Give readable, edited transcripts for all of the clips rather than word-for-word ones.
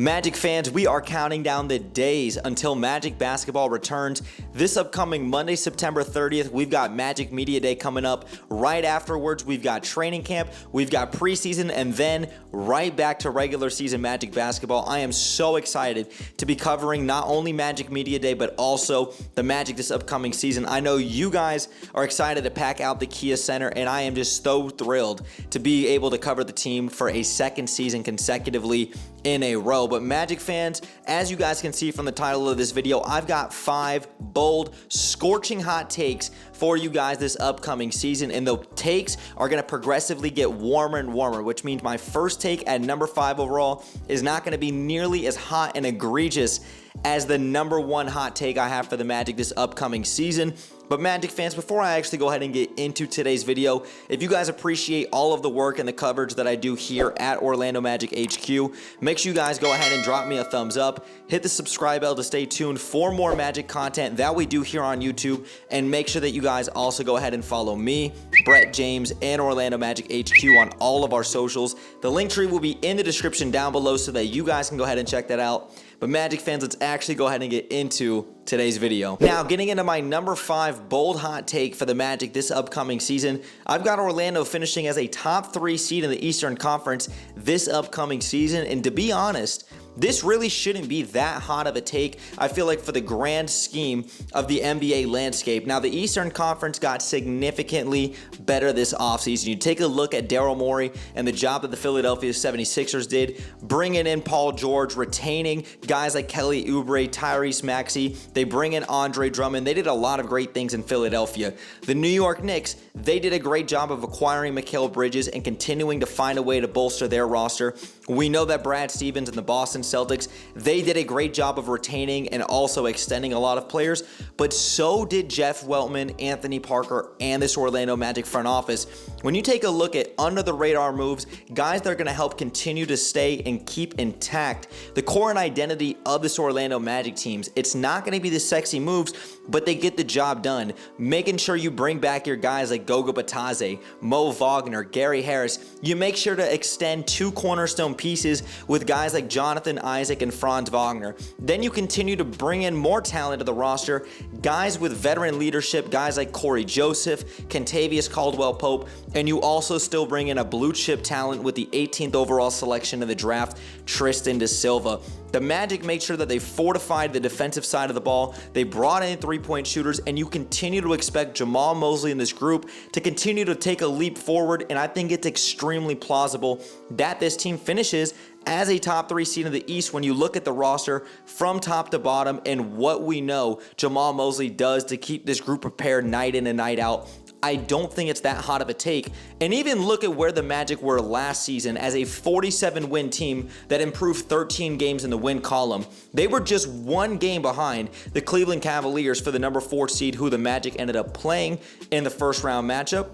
Magic fans, we are counting down the days until Magic basketball returns. This upcoming Monday, September 30th, we've got Magic Media Day coming up. Right afterwards, we've got training camp, we've got preseason, and then right back to regular season Magic basketball. I am so excited to be covering not only Magic Media Day, but also the Magic this upcoming season. I know you guys are excited to pack out the Kia Center, and I am just so thrilled to be able to cover the team for a second season consecutively in a row. But Magic fans, as you guys can see from the title of this video, I've got 5 bold, scorching hot takes for you guys this upcoming season, and the takes are going to progressively get warmer and warmer, which means my first take at number 5 overall is not going to be nearly as hot and egregious as the number 1 hot take I have for the Magic this upcoming season. But Magic fans, before I actually go ahead and get into today's video, if you guys appreciate all of the work and the coverage that I do here at Orlando Magic HQ, make sure you guys go ahead and drop me a thumbs up, hit the subscribe bell to stay tuned for more Magic content that we do here on YouTube, and make sure that you guys also go ahead and follow me, Brett James, and Orlando Magic HQ on all of our socials. The link tree will be in the description down below so that you guys can go ahead and check that out. But Magic fans, let's actually go ahead and get into today's video. Now, getting into my number 5 bold hot take for the Magic this upcoming season, I've got Orlando finishing as a top 3 seed in the Eastern Conference this upcoming season. And to be honest, this really shouldn't be that hot of a take, I feel like, for the grand scheme of the NBA landscape. Now, the Eastern Conference got significantly better this offseason. You take a look at Daryl Morey and the job that the Philadelphia 76ers did, bringing in Paul George, retaining guys like Kelly Oubre, Tyrese Maxey. They bring in Andre Drummond. They did a lot of great things in Philadelphia. The New York Knicks, they did a great job of acquiring Mikal Bridges and continuing to find a way to bolster their roster. We know that Brad Stevens and the Boston Celtics, they did a great job of retaining and also extending a lot of players, but so did Jeff Weltman, Anthony Parker, and this Orlando Magic front office. When you take a look at under-the-radar moves, guys that are going to help continue to stay and keep intact the core and identity of this Orlando Magic teams, it's not going to be the sexy moves, but they get the job done. Making sure you bring back your guys like Goga Batadze, Mo Wagner, Gary Harris. You make sure to extend 2 cornerstone pieces with guys like Jonathan Isaac and Franz Wagner. Then you continue to bring in more talent to the roster, guys with veteran leadership, guys like Corey Joseph, Kentavious Caldwell-Pope, and you also still bring in a blue chip talent with the 18th overall selection of the draft, Tristan da Silva. The Magic made sure that they fortified the defensive side of the ball. They brought in 3-point shooters, and you continue to expect Jamal Mosley in this group to continue to take a leap forward, and I think it's extremely plausible that this team finishes as a top 3 seed in the East when you look at the roster from top to bottom and what we know Jamal Mosley does to keep this group prepared night in and night out. I don't think it's that hot of a take. And even look at where the Magic were last season as a 47-win team that improved 13 games in the win column. They were just 1 game behind the Cleveland Cavaliers for the number 4 seed, who the Magic ended up playing in the first round matchup.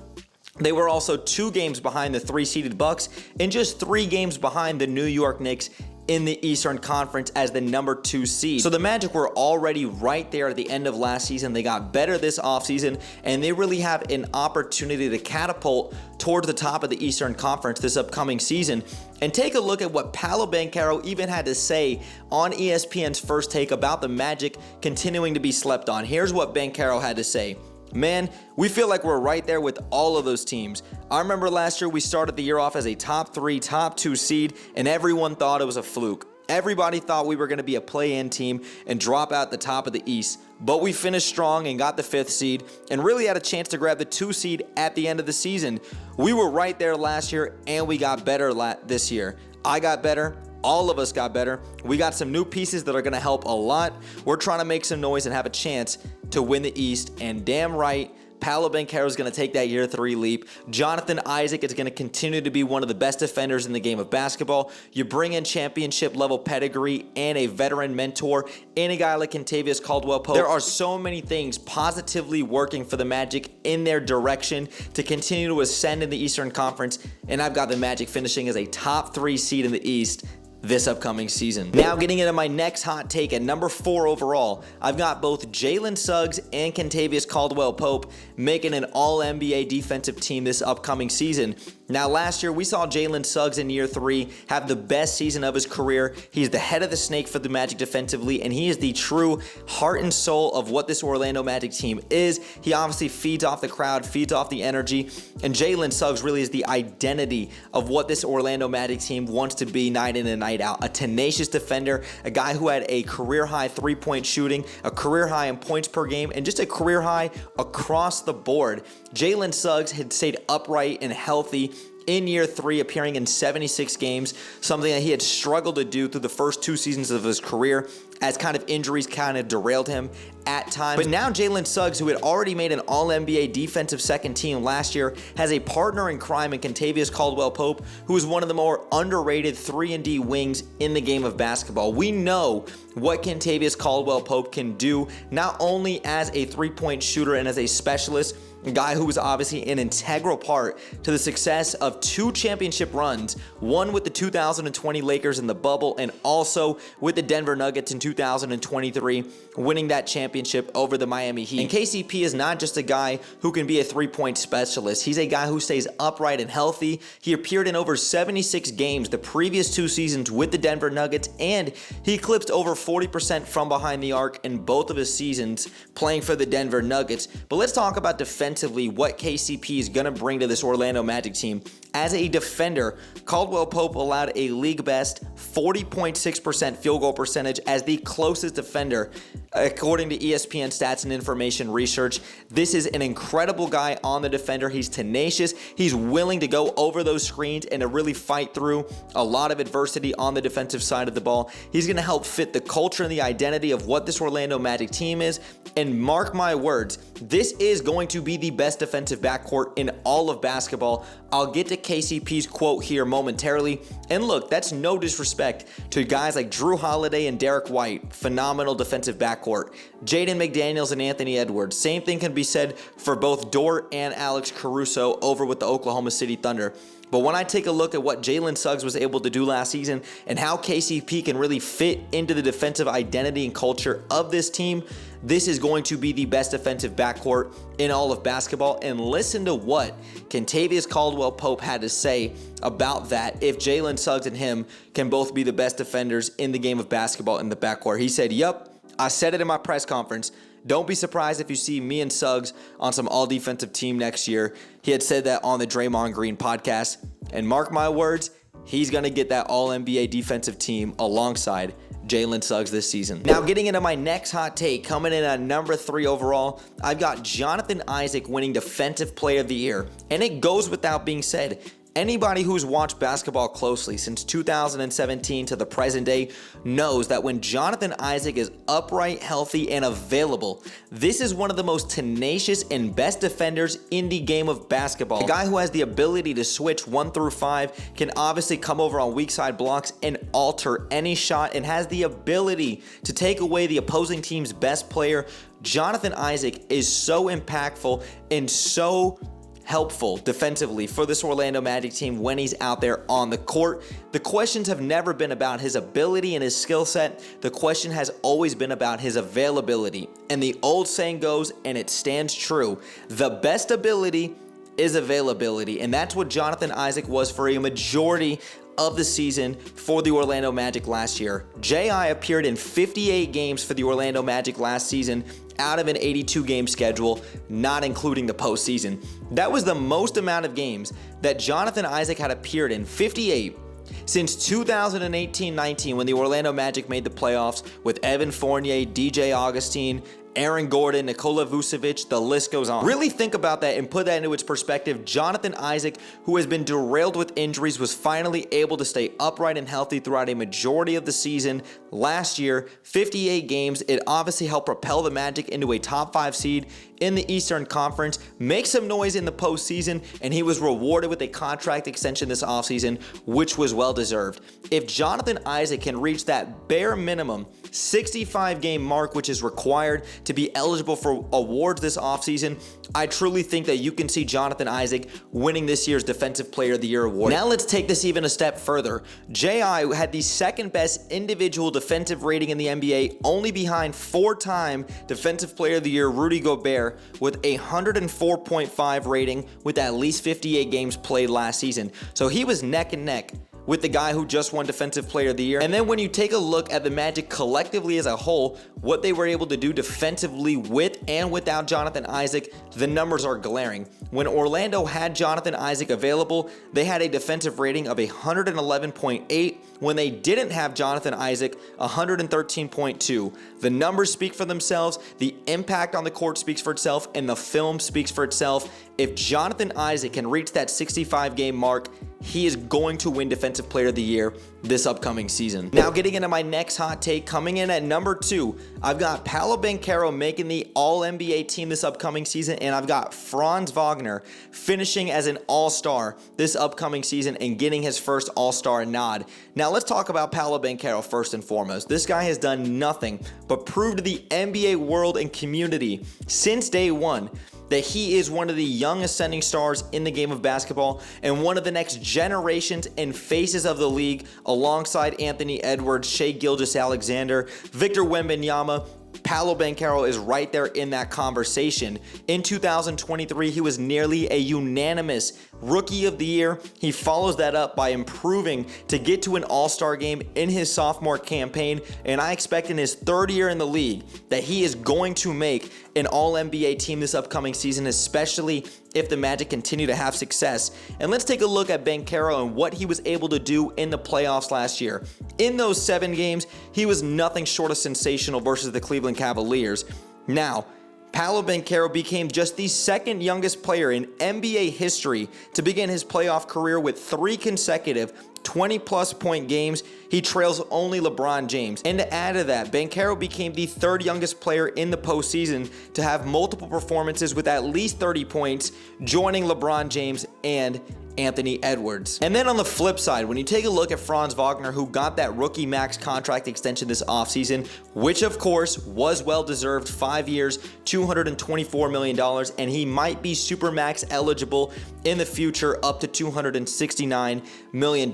They were also 2 games behind the 3-seeded Bucks and just 3 games behind the New York Knicks in the Eastern Conference as the number 2 seed. So the Magic were already right there at the end of last season. They got better this offseason, and they really have an opportunity to catapult towards the top of the Eastern Conference this upcoming season. And take a look at what Paolo Banchero even had to say on ESPN's First Take about the Magic continuing to be slept on. Here's what Banchero had to say. Man, we feel like we're right there with all of those teams. I remember last year we started the year off as a top 3, top 2 seed, and everyone thought it was a fluke. Everybody thought we were going to be a play-in team and drop out the top of the East. But we finished strong and got the 5th seed and really had a chance to grab the 2 seed at the end of the season. We were right there last year, and we got better this year. I got better. All of us got better. We got some new pieces that are going to help a lot. We're trying to make some noise and have a chance to win the East. And damn right, Paolo Banchero is going to take that year 3 leap. Jonathan Isaac is going to continue to be one of the best defenders in the game of basketball. You bring in championship level pedigree and a veteran mentor and a guy like Kentavious Caldwell-Pope. There are so many things positively working for the Magic in their direction to continue to ascend in the Eastern Conference. And I've got the Magic finishing as a top 3 seed in the East this upcoming season. Now getting into my next hot take at number 4 overall, I've got both Jalen Suggs and Kentavious Caldwell-Pope making an all-NBA defensive team this upcoming season. Now, last year, we saw Jalen Suggs in year 3 have the best season of his career. He's the head of the snake for the Magic defensively, and he is the true heart and soul of what this Orlando Magic team is. He obviously feeds off the crowd, feeds off the energy, and Jalen Suggs really is the identity of what this Orlando Magic team wants to be night in and night out. A tenacious defender, a guy who had a career-high three-point shooting, a career-high in points per game, and just a career-high across the board. Jalen Suggs had stayed upright and healthy in year 3, appearing in 76 games, something that he had struggled to do through the first 2 seasons of his career as kind of injuries kind of derailed him at times. But now Jalen Suggs, who had already made an All-NBA defensive second team last year, has a partner in crime in Kentavious Caldwell-Pope, who is one of the more underrated 3-and-D wings in the game of basketball. We know what Kentavious Caldwell-Pope can do, not only as a three-point shooter and as a specialist, a guy who was obviously an integral part to the success of 2 championship runs, one with the 2020 Lakers in the bubble and also with the Denver Nuggets in 2023, winning that championship over the Miami Heat. And KCP is not just a guy who can be a three-point specialist. He's a guy who stays upright and healthy. He appeared in over 76 games the previous 2 seasons with the Denver Nuggets, and he eclipsed over 40% from behind the arc in both of his seasons playing for the Denver Nuggets. But let's talk about defensively what KCP is going to bring to this Orlando Magic team. As a defender, Caldwell-Pope allowed a league-best 40.6% field goal percentage as the closest defender, according to ESPN Stats and Information Research. This is an incredible guy on the defender. He's tenacious. He's willing to go over those screens and to really fight through a lot of adversity on the defensive side of the ball. He's going to help fit the culture and the identity of what this Orlando Magic team is. And mark my words, this is going to be the best defensive backcourt in all of basketball. I'll get to KCP's quote here momentarily. And look, that's no disrespect to guys like Drew Holiday and Derek White, phenomenal defensive backcourt. Jaden McDaniels and Anthony Edwards. Same thing can be said for both Dort and Alex Caruso over with the Oklahoma City Thunder. But when I take a look at what Jalen Suggs was able to do last season and how KCP can really fit into the defensive identity and culture of this team, this is going to be the best defensive backcourt in all of basketball. And listen to what Kentavious Caldwell-Pope had to say about that if Jalen Suggs and him can both be the best defenders in the game of basketball in the backcourt. He said, "Yup, I said it in my press conference. Don't be surprised if you see me and Suggs on some all-defensive team next year." He had said that on the Draymond Green podcast. And mark my words, he's going to get that All-NBA defensive team alongside Jalen Suggs this season. Now, getting into my next hot take, coming in at number 3 overall, I've got Jonathan Isaac winning Defensive Player of the Year. And it goes without being said, anybody who's watched basketball closely since 2017 to the present day knows that when Jonathan Isaac is upright, healthy, and available, this is one of the most tenacious and best defenders in the game of basketball. A guy who has the ability to switch 1 through 5, can obviously come over on weak side blocks and alter any shot, and has the ability to take away the opposing team's best player. Jonathan Isaac is so impactful and so helpful defensively for this Orlando Magic team when he's out there on the court. The questions have never been about his ability and his skill set. The question has always been about his availability. And the old saying goes, and it stands true, the best ability is availability. And that's what Jonathan Isaac was for a majority of the season for the Orlando Magic last year. J.I. appeared in 58 games for the Orlando Magic last season out of an 82-game schedule, not including the postseason. That was the most amount of games that Jonathan Isaac had appeared in, 58, since 2018-19 when the Orlando Magic made the playoffs with Evan Fournier, DJ Augustine, Aaron Gordon, Nikola Vucevic, the list goes on. Really think about that and put that into its perspective. Jonathan Isaac, who has been derailed with injuries, was finally able to stay upright and healthy throughout a majority of the season last year. 58 games. It obviously helped propel the Magic into a top 5 seed in the Eastern Conference, make some noise in the postseason, and he was rewarded with a contract extension this offseason, which was well-deserved. If Jonathan Isaac can reach that bare minimum 65-game mark, which is required to be eligible for awards this offseason, I truly think that you can see Jonathan Isaac winning this year's Defensive Player of the Year award. Now let's take this even a step further. J.I. had the second best individual defensive rating in the NBA, only behind four-time Defensive Player of the Year Rudy Gobert with a 104.5 rating with at least 58 games played last season. So he was neck and neck with the guy who just won Defensive Player of the Year. And then when you take a look at the Magic collectively as a whole, what they were able to do defensively with and without Jonathan Isaac, the numbers are glaring. When Orlando had Jonathan Isaac available, they had a defensive rating of 111.8. When they didn't have Jonathan Isaac, 113.2. The numbers speak for themselves, the impact on the court speaks for itself, and the film speaks for itself. If Jonathan Isaac can reach that 65-game mark, he is going to win Defensive Player of the Year this upcoming season. Now getting into my next hot take, coming in at number 2, I've got Paolo Banchero making the All-NBA team this upcoming season, and I've got Franz Wagner finishing as an All-Star this upcoming season and getting his first All-Star nod. Now let's talk about Paolo Banchero first and foremost. This guy has done nothing but prove to the NBA world and community since day one that he is one of the young ascending stars in the game of basketball and one of the next generations and faces of the league alongside Anthony Edwards, Shai Gilgeous-Alexander, Victor Wembanyama. Paolo Banchero is right there in that conversation. In 2023, he was nearly a unanimous Rookie of the Year. He follows that up by improving to get to an All-Star game in his sophomore campaign, and I expect in his third year in the league that he is going to make an All-NBA team this upcoming season, especially if the Magic continue to have success. And let's take a look at Banchero and what he was able to do in the playoffs last year. In those 7 games, he was nothing short of sensational versus the Cleveland Cavaliers. Now, Paolo Banchero became just the second youngest player in NBA history to begin his playoff career with 3 consecutive 20-plus point games. He trails only LeBron James. And to add to that, Banchero became the 3rd youngest player in the postseason to have multiple performances with at least 30 points, joining LeBron James and Anthony Edwards. And then on the flip side, when you take a look at Franz Wagner, who got that rookie max contract extension this offseason, which of course was well-deserved, 5 years, $224 million, and he might be supermax eligible in the future up to $269 million.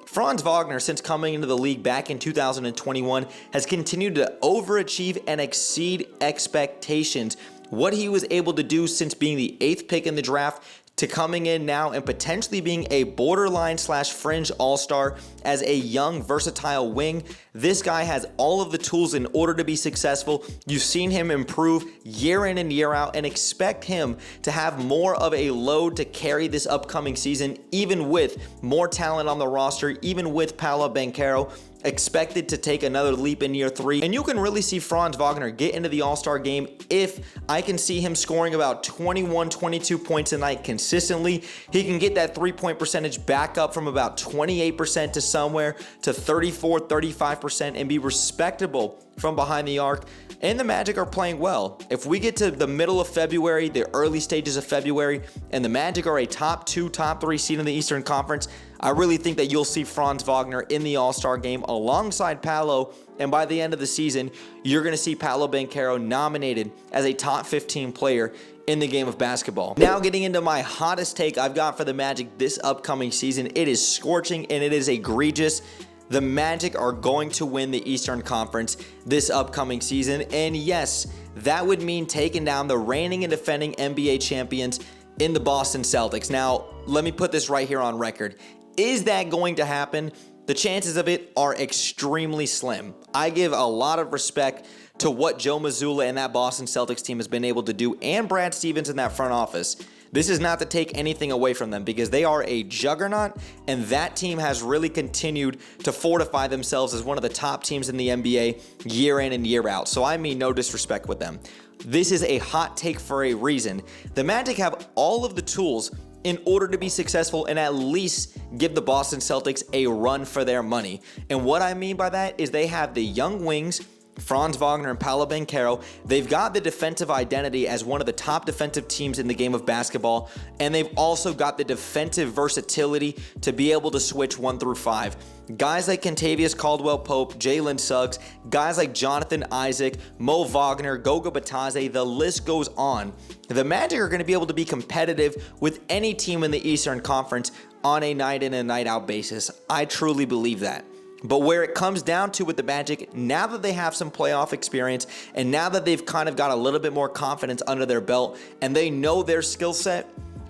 Franz Wagner, since coming into the league back in 2021, has continued to overachieve and exceed expectations. What he was able to do since being the 8th pick in the draft to coming in now and potentially being a borderline/fringe all-star as a young, versatile wing. This guy has all of the tools in order to be successful. You've seen him improve year in and year out, and expect him to have more of a load to carry this upcoming season, even with more talent on the roster, even with Paolo Banchero expected to take another leap in year 3. And you can really see Franz Wagner get into the All-Star game if I can see him scoring about 21, 22 points a night consistently. He can get that 3-point percentage back up from about 28% to somewhere to 34, 35% and be respectable from behind the arc. And the Magic are playing well. If we get to the middle of February, the early stages of February, and the Magic are a top 2, top 3 seed in the Eastern Conference, I really think that you'll see Franz Wagner in the All-Star game alongside Paolo, and by the end of the season, you're going to see Paolo Banchero nominated as a top 15 player in the game of basketball. Now getting into my hottest take I've got for the Magic this upcoming season. It is scorching and it is egregious. The Magic are going to win the Eastern Conference this upcoming season, and yes, that would mean taking down the reigning and defending NBA champions in the Boston Celtics. Now, let me put this right here on record. Is that going to happen? The chances of it are extremely slim. I give a lot of respect to what Joe Mazzulla and that Boston Celtics team has been able to do, and Brad Stevens in that front office. This is not to take anything away from them because they are a juggernaut, and that team has really continued to fortify themselves as one of the top teams in the NBA year in and year out. So I mean no disrespect with them. This is a hot take for a reason. The Magic have all of the tools in order to be successful and at least give the Boston Celtics a run for their money. And what I mean by that is they have the young wings Franz Wagner and Paolo Banchero, they've got the defensive identity as one of the top defensive teams in the game of basketball, and they've also got the defensive versatility to be able to switch 1 through 5. Guys like Kentavious Caldwell-Pope, Jalen Suggs, guys like Jonathan Isaac, Mo Wagner, Goga Batadze, the list goes on. The Magic are going to be able to be competitive with any team in the Eastern Conference on a night in and night out basis. I truly believe that. But where it comes down to with the Magic, now that they have some playoff experience and now that they've kind of got a little bit more confidence under their belt and they know their skill set,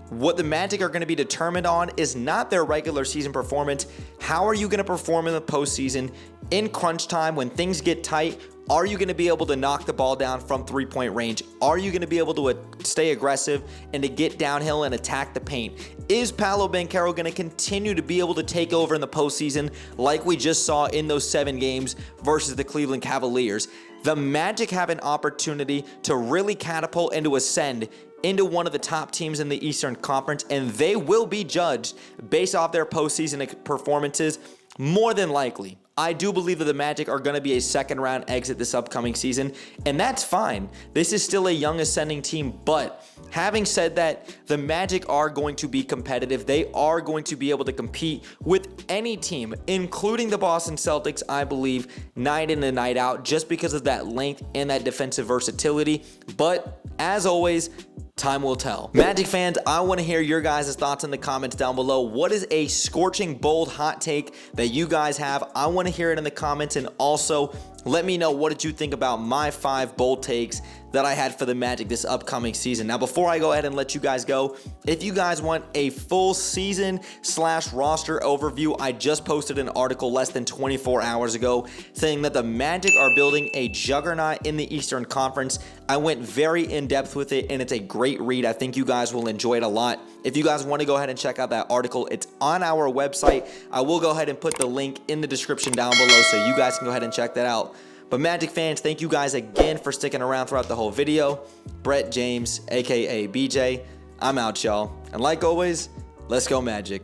what the Magic are going to be determined on is not their regular season performance. How are you going to perform in the postseason in crunch time when things get tight? Are you going to be able to knock the ball down from three-point range? Are you going to be able to stay aggressive and to get downhill and attack the paint? Is Paolo Banchero going to continue to be able to take over in the postseason like we just saw in those 7 games versus the Cleveland Cavaliers? The Magic have an opportunity to really catapult and to ascend into one of the top teams in the Eastern Conference, and they will be judged based off their postseason performances more than likely. I do believe that the Magic are going to be a second-round exit this upcoming season, and that's fine. This is still a young ascending team, but having said that, the Magic are going to be competitive. They are going to be able to compete with any team, including the Boston Celtics, I believe, night in and night out, just because of that length and that defensive versatility. But as always, time will tell. Magic fans, I want to hear your guys' thoughts in the comments down below. What is a scorching, bold, hot take that you guys have? I want to hear it in the comments, and also let me know what did you think about my 5 bold takes that I had for the Magic this upcoming season. Now, before I go ahead and let you guys go, if you guys want a full season / roster overview, I just posted an article less than 24 hours ago saying that the Magic are building a juggernaut in the Eastern Conference. I went very in-depth with it, and it's a great read. I think you guys will enjoy it a lot. If you guys want to go ahead and check out that article, it's on our website. I will go ahead and put the link in the description down below so you guys can go ahead and check that out. But Magic fans, thank you guys again for sticking around throughout the whole video. Brett James, aka BJ, I'm out, y'all. And like always, let's go Magic.